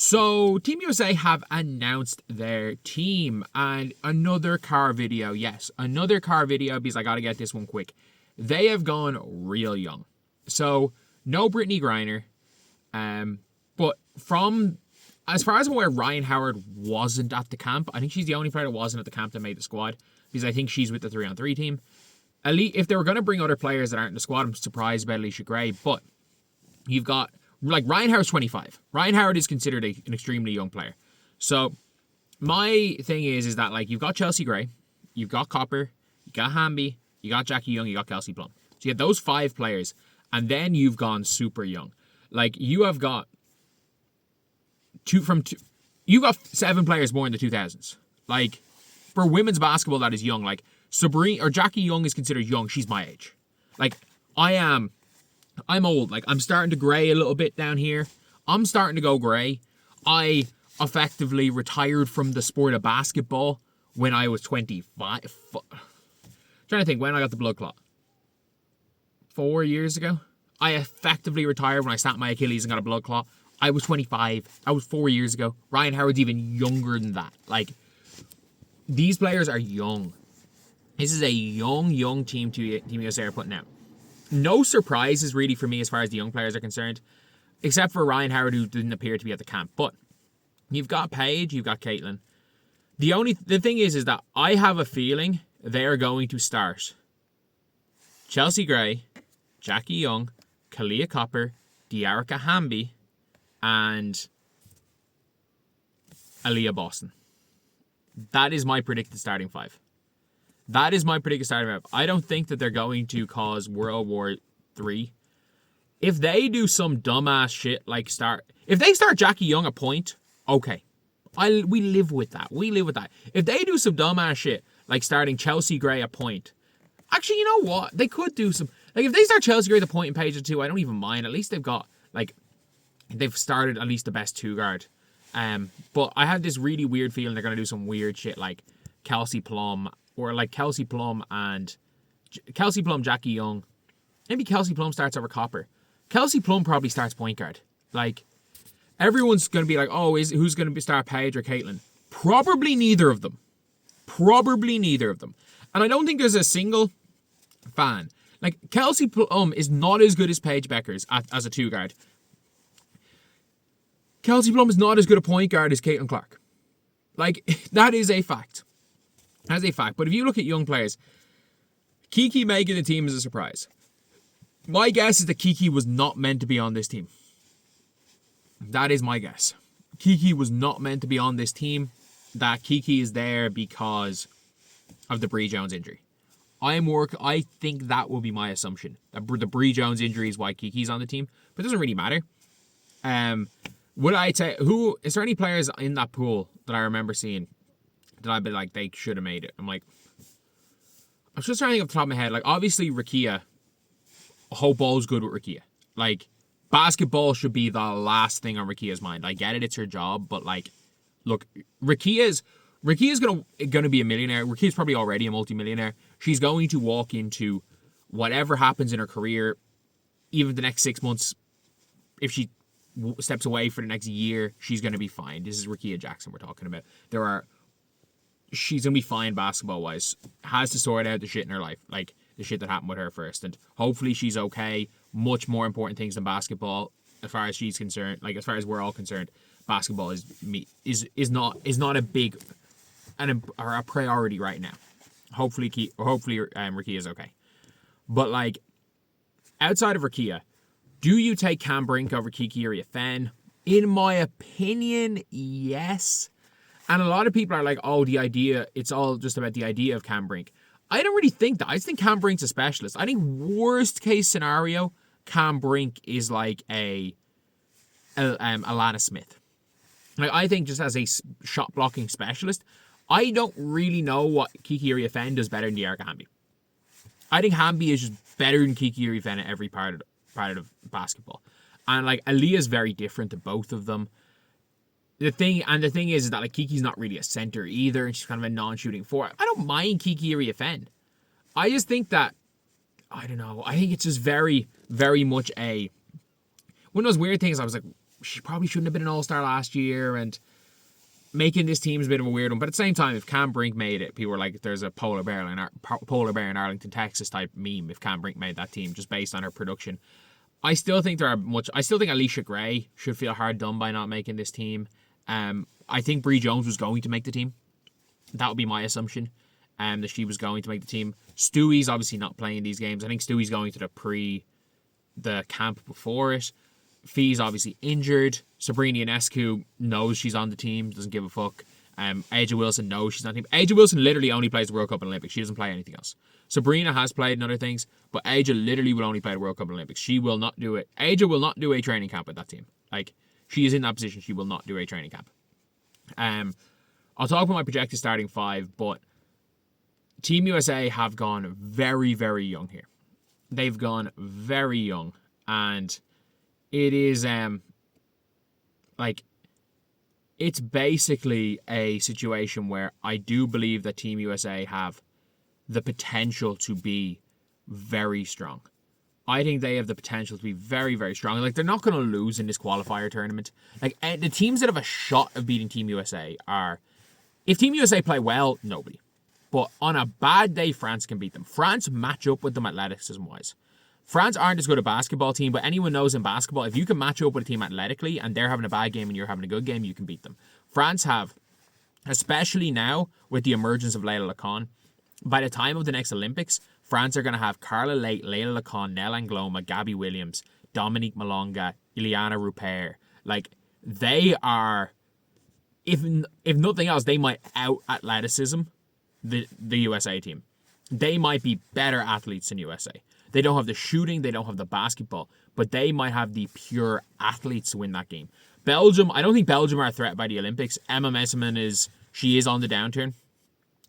So, Team USA have announced their team, and another car video. Yes, another car video, because I gotta get this one quick. They have gone real young. So, no Brittany Griner, but from, as far as I'm aware, Ryan Howard wasn't at the camp. I think she's the only player that wasn't at the camp that made the squad, because I think she's with the 3-on-3 team. If they were going to bring other players that aren't in the squad, I'm surprised about Alicia Gray, but you've got, like, Ryan Howard's 25. Ryan Howard is considered an extremely young player. So, my thing is that, like, you've got Chelsea Gray, you've got Copper, you got Hamby, you got Jackie Young, you got Kelsey Plum. So, you have those 5 players, and then you've gone super young. Like, you have got you got 7 players born in the 2000s. Like, for women's basketball, that is young. Like, Jackie Young is considered young. She's my age. Like, I'm old. Like, I'm starting to gray a little bit down here. I'm starting to go gray. I effectively retired from the sport of basketball when I was 25. Trying to think when I got the blood clot. 4 years ago. I effectively retired when I snapped my Achilles and got a blood clot. I was 25. That was 4 years ago. Ryan Howard's even younger than that. Like, these players are young. This is a young team Team USA are putting out. No surprises really for me as far as the young players are concerned, except for Ryan Howard, who didn't appear to be at the camp. But you've got Paige, you've got Caitlin. The thing is that I have a feeling they are going to start Chelsea Gray, Jackie Young, Kalia Copper, Diarca Hamby, and Aaliyah Boston. That is my predicted starting 5. That is my predicted starting 5. I don't think that they're going to cause World War III. If they do some dumbass shit like if they start Jackie Young a point, okay. We live with that. If they do some dumbass shit like starting Chelsea Gray a point, actually, you know what? They could do some, like, if they start Chelsea Gray at the point in Page of 2, I don't even mind. At least they've got, like, they've started at least the best 2 guard. But I have this really weird feeling they're going to do some weird shit like Kelsey Plum, or like Kelsey Plum, Jackie Young. Maybe Kelsey Plum starts over Copper. Kelsey Plum probably starts point guard. Like, everyone's going to be like, oh, who's going to start Paige or Caitlin? Probably neither of them. And I don't think there's a single fan. Like, Kelsey Plum is not as good as Paige Bueckers as a 2 guard. Kelsey Plum is not as good a point guard as Caitlin Clark. Like, that is a fact. But if you look at young players, Kiki making the team is a surprise. My guess is that Kiki was not meant to be on this team. That is my guess. Kiki was not meant to be on this team. That Kiki is there because of the Bree Jones injury. I think that will be my assumption. That the Bree Jones injury is why Kiki's on the team. But it doesn't really matter. Would I say, is there any players in that pool that I remember seeing that I'd be like, they should have made it? I'm just trying to think off the top of my head. Like, obviously, Rakia, hope all's good with Rakia. Like, basketball should be the last thing on Rakia's mind. I get it, it's her job, but, like, look, Rakia's gonna be a millionaire. Rakia's probably already a multimillionaire. She's going to walk into whatever happens in her career, even the next 6 months. If she steps away for the next year, she's going to be fine. This is Rakia Jackson we're talking about. She's going to be fine basketball-wise. Has to sort out the shit in her life, like the shit that happened with her first. And hopefully she's okay. Much more important things than basketball, as far as she's concerned. Like, as far as we're all concerned, basketball is not a big or a priority right now. Hopefully Rakia is okay. But, like, outside of Rakia, do you take Cam Brink over Kiki Iriafen? In my opinion, yes. And a lot of people are like, oh, it's all just about the idea of Cam Brink. I don't really think that. I just think Cam Brink's a specialist. I think worst case scenario, Cam Brink is like a Alana Smith. Like, I think just as a shot blocking specialist, I don't really know what Kiki Iriafen does better than Diarca Hamby. I think Hamby is just better than Kiki Iriafen at every part of basketball. And, like, Aaliyah's very different to both of them. The thing is that, like, Kiki's not really a center either, and she's kind of a non-shooting forward. I don't mind Kiki Iriafen. I just think that, I don't know, I think it's just very, very much one of those weird things. I was like, she probably shouldn't have been an all-star last year, and making this team is a bit of a weird one. But at the same time, if Cam Brink made it, people were like, there's a polar bear in Arlington, Texas type meme if Cam Brink made that team just based on her production. I still think Alicia Gray should feel hard done by not making this team. I think Bree Jones was going to make the team. That would be my assumption. That she was going to make the team. Stewie's obviously not playing these games. I think Stewie's going to the camp before it. Fee's obviously injured. Sabrina Ionescu knows she's on the team, doesn't give a fuck. Aja Wilson knows she's on the team. Aja Wilson literally only plays the World Cup and Olympics. She doesn't play anything else. Sabrina has played in other things, but Aja literally will only play the World Cup and Olympics. She will not do it. Aja will not do a training camp with that team. Like, she is in that position. She will not do a training camp. I'll talk about my projected starting five, but Team USA have gone very, very young here. They've gone very young, and it is it's basically a situation where I do believe that Team USA have the potential to be very strong. I think they have the potential to be very, very strong. Like, they're not going to lose in this qualifier tournament. Like, the teams that have a shot of beating Team USA are, if Team USA play well, nobody. But on a bad day, France can beat them. France match up with them athleticism-wise. France aren't as good a basketball team, but anyone knows in basketball, if you can match up with a team athletically and they're having a bad game and you're having a good game, you can beat them. France have, especially now with the emergence of Layla Lacan, by the time of the next Olympics, France are going to have Carla Late, Layla Lacan, Nell Angloma, Gabby Williams, Dominique Malonga, Ileana Rupert. Like, they are, if nothing else, they might out-athleticism the USA team. They might be better athletes than USA. They don't have the shooting, they don't have the basketball, but they might have the pure athletes to win that game. Belgium, I don't think Belgium are a threat by the Olympics. Emma Messiman is on the downturn.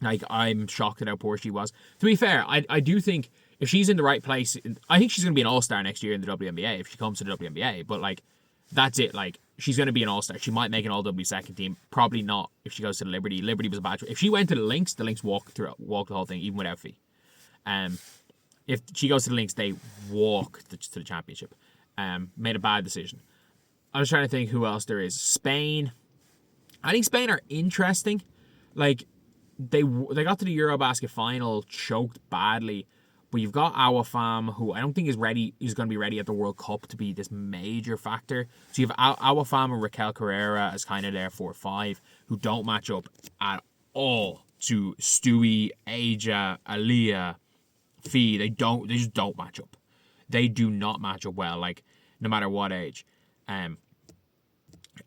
Like, I'm shocked at how poor she was. To be fair, I do think if she's in the right place, I think she's going to be an all-star next year in the WNBA if she comes to the WNBA. But, like, that's it. Like, she's going to be an all-star. She might make an all-W second team. Probably not if she goes to the Liberty. Liberty was a bad choice. If she went to the Lynx walk the whole thing, even without Fee. If she goes to the Lynx, they walk to the championship. Made a bad decision. I was trying to think who else there is. Spain. I think Spain are interesting. Like, they got to the Eurobasket final, choked badly. But you've got Awafam, who I don't think is going to be ready at the World Cup to be this major factor. So you have Awafam and Raquel Carrera as kind of their 4-5, who don't match up at all to Stewie, Aja, Aaliyah, Fee. They just don't match up. They do not match up well, like, no matter what age. And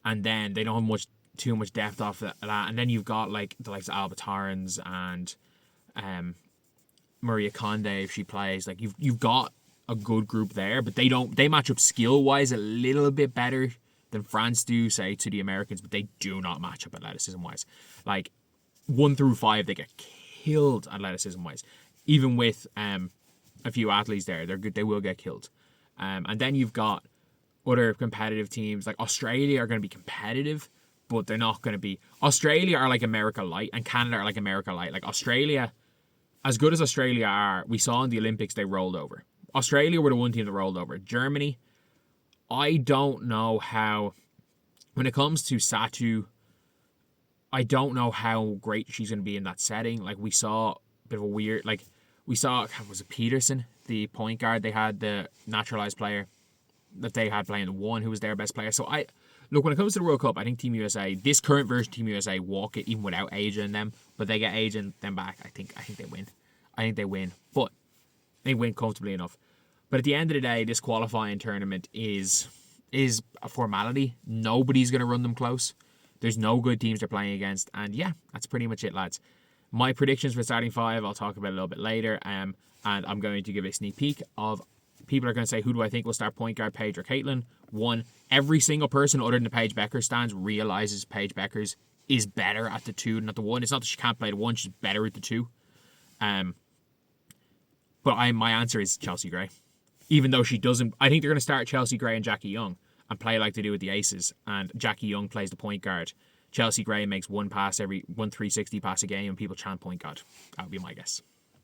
then they don't have too much depth off that. And then you've got, like, the likes of Alba Torrens and Maria Conde if she plays. Like, you've got a good group there, but they match up skill wise a little bit better than France do, say, to the Americans, but they do not match up athleticism wise. Like, 1 through 5, they get killed athleticism wise. Even with a few athletes there, they're good. They will get killed. And then you've got other competitive teams. Like, Australia are going to be competitive, but they're not going to be. Australia are like America Light, and Canada are like America Light. Like, Australia, as good as Australia are, we saw in the Olympics they rolled over. Australia were the one team that rolled over. Germany, I don't know how. When it comes to Satu, I don't know how great she's going to be in that setting. Like, we saw a bit of a weird, like, we saw, was it Peterson, the point guard? They had the naturalized player that they had playing the one who was their best player. So look, when it comes to the World Cup, I think Team USA, this current version of Team USA, walk it even without Aja in them, but they get Aja and them back. I think they win. I think they win, but they win comfortably enough. But at the end of the day, this qualifying tournament is a formality. Nobody's going to run them close. There's no good teams they're playing against. And yeah, that's pretty much it, lads. My predictions for starting 5, I'll talk about a little bit later. And I'm going to give a sneak peek of people are going to say, who do I think will start point guard, Paige or Caitlin? 1, every single person other than the Paige Bueckers stands realizes Paige Bueckers is better at the 2 than at the 1. It's not that she can't play the 1, she's better at the 2. But my answer is Chelsea Gray. Even though she doesn't, I think they're going to start Chelsea Gray and Jackie Young and play like they do with the Aces. And Jackie Young plays the point guard. Chelsea Gray makes one 360 pass a game and people chant point guard. That would be my guess.